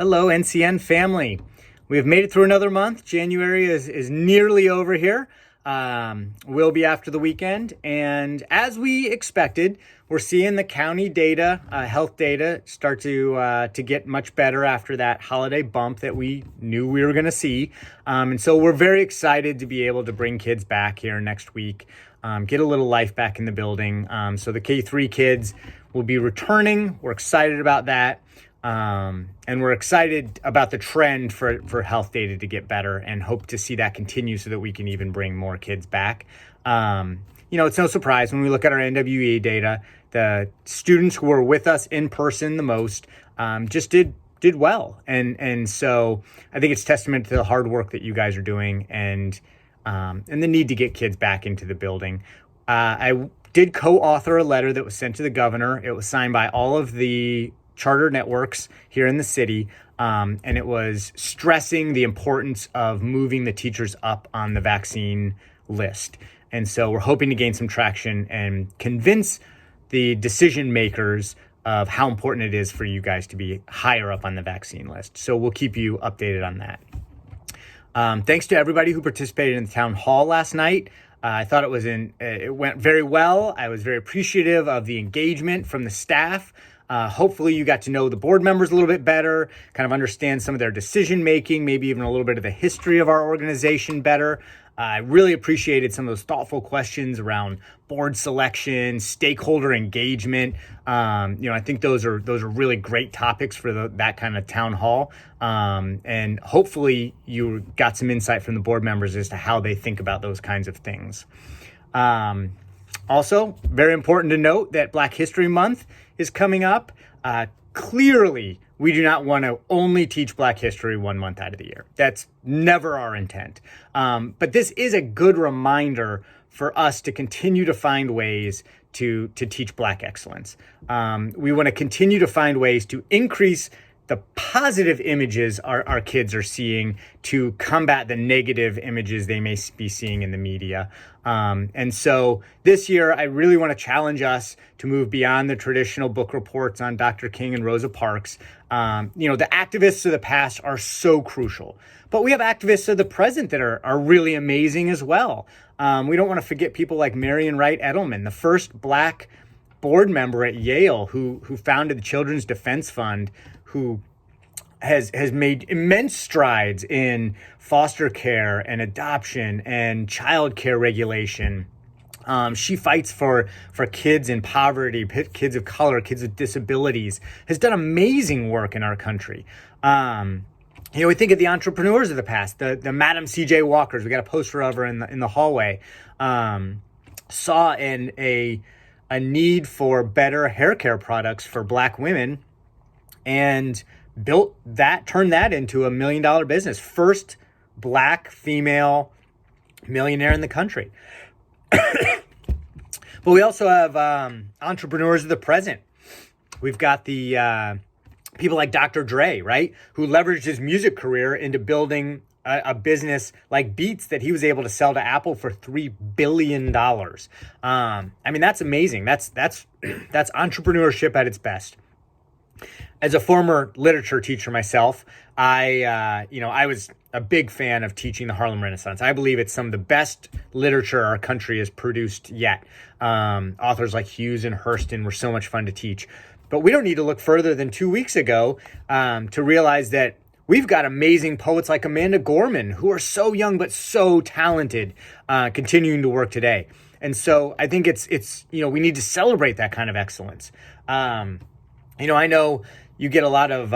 Hello, NCN family. We have made it through another month. January is nearly over here. Will be after the weekend. And as we expected, we're seeing the county data, health data, start to get much better after that holiday bump that we knew we were going to see. And so we're very excited to be able to bring kids back here next week, get a little life back in the building. So the K-3 kids will be returning. We're excited about that. And we're excited about the trend for health data to get better and hope to see that continue so that we can even bring more kids back. It's no surprise when we look at our NWEA data, the students who were with us in person the most just did well. And so I think it's testament to the hard work that you guys are doing and the need to get kids back into the building. I did co-author a letter that was sent to the governor. It was signed by all of the charter networks here in the city, and it was stressing the importance of moving the teachers up on the vaccine list. And so we're hoping to gain some traction and convince the decision makers of how important it is for you guys to be higher up on the vaccine list. So we'll keep you updated on that. Thanks to everybody who participated in the town hall last night. I thought it went very well. I was very appreciative of the engagement from the staff. Hopefully you got to know the board members a little bit better, kind of understand some of their decision making, maybe even a little bit of the history of our organization better. I really appreciated some of those thoughtful questions around board selection, stakeholder engagement. I think those are really great topics for that kind of town hall. And hopefully you got some insight from the board members as to how they think about those kinds of things. Also, very important to note that Black History Month is coming up. Clearly, we do not want to only teach Black history 1 month out of the year. That's never our intent. But this is a good reminder for us to continue to find ways to teach Black excellence. We want to continue to find ways to increase the positive images our kids are seeing to combat the negative images they may be seeing in the media. And so this year, I really want to challenge us to move beyond the traditional book reports on Dr. King and Rosa Parks. The activists of the past are so crucial, but we have activists of the present that are really amazing as well. We don't want to forget people like Marian Wright Edelman, the first Black board member at Yale who founded the Children's Defense Fund, who has made immense strides in foster care and adoption and child care regulation. She fights for kids in poverty, kids of color, kids with disabilities, has done amazing work in our country. We think of the entrepreneurs of the past, the Madam C.J. Walkers. We got a poster of her in the hallway. Saw a need for better hair care products for Black women and turned that into $1 million business. First Black female millionaire in the country. But we also have entrepreneurs of the present. We've got the people like Dr. Dre, right? Who leveraged his music career into building a business like Beats that he was able to sell to Apple for $3 billion. That's amazing. That's entrepreneurship at its best. As a former literature teacher myself, I was a big fan of teaching the Harlem Renaissance. I believe it's some of the best literature our country has produced yet. Authors like Hughes and Hurston were so much fun to teach. But we don't need to look further than 2 weeks ago to realize that we've got amazing poets like Amanda Gorman, who are so young but so talented, continuing to work today. And so I think it's we need to celebrate that kind of excellence. I know you get a lot of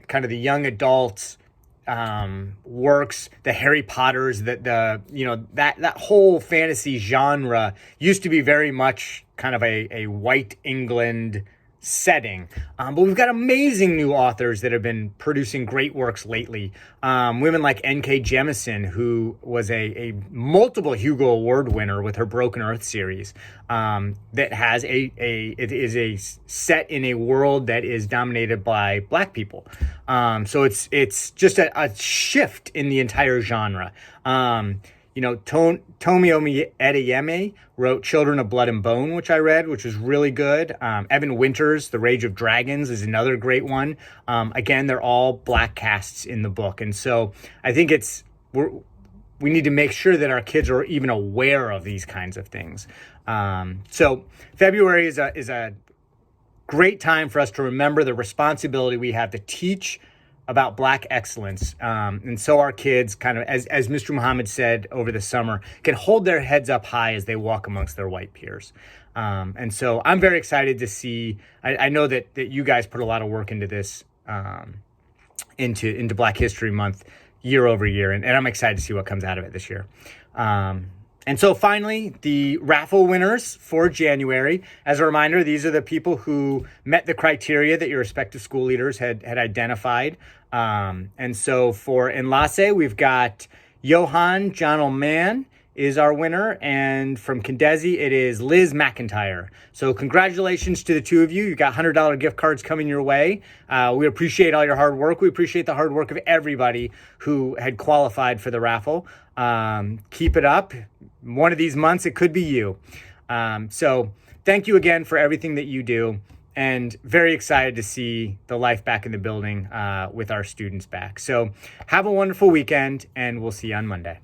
kind of the young adults works, the Harry Potters, that whole fantasy genre used to be very much kind of a white England setting. But we've got amazing new authors that have been producing great works lately. Women like N.K. Jemisin, who was a multiple Hugo Award winner with her Broken Earth series, that has it is set in a world that is dominated by Black people. So it's just a shift in the entire genre. Tomiomi Adeyemi wrote Children of Blood and Bone, which I read, which was really good. Evan Winters, The Rage of Dragons, is another great one. Again, they're all Black casts in the book. And so I think we need to make sure that our kids are even aware of these kinds of things. So February is a great time for us to remember the responsibility we have to teach about Black excellence. And so our kids kind of, as Mr. Muhammad said over the summer, can hold their heads up high as they walk amongst their white peers. And so I'm very excited to see, I know that you guys put a lot of work into this, into Black History Month year over year. And I'm excited to see what comes out of it this year. And so finally, the raffle winners for January. As a reminder, these are the people who met the criteria that your respective school leaders had identified. And so for Enlace, we've got Johan Jonelman is our winner. And from Kendesi, it is Liz McIntyre. So congratulations to the two of you. You got $100 gift cards coming your way. We appreciate all your hard work. We appreciate the hard work of everybody who had qualified for the raffle. Keep it up. One of these months, it could be you. So thank you again for everything that you do, and very excited to see the life back in the building with our students back. So have a wonderful weekend, and we'll see you on Monday.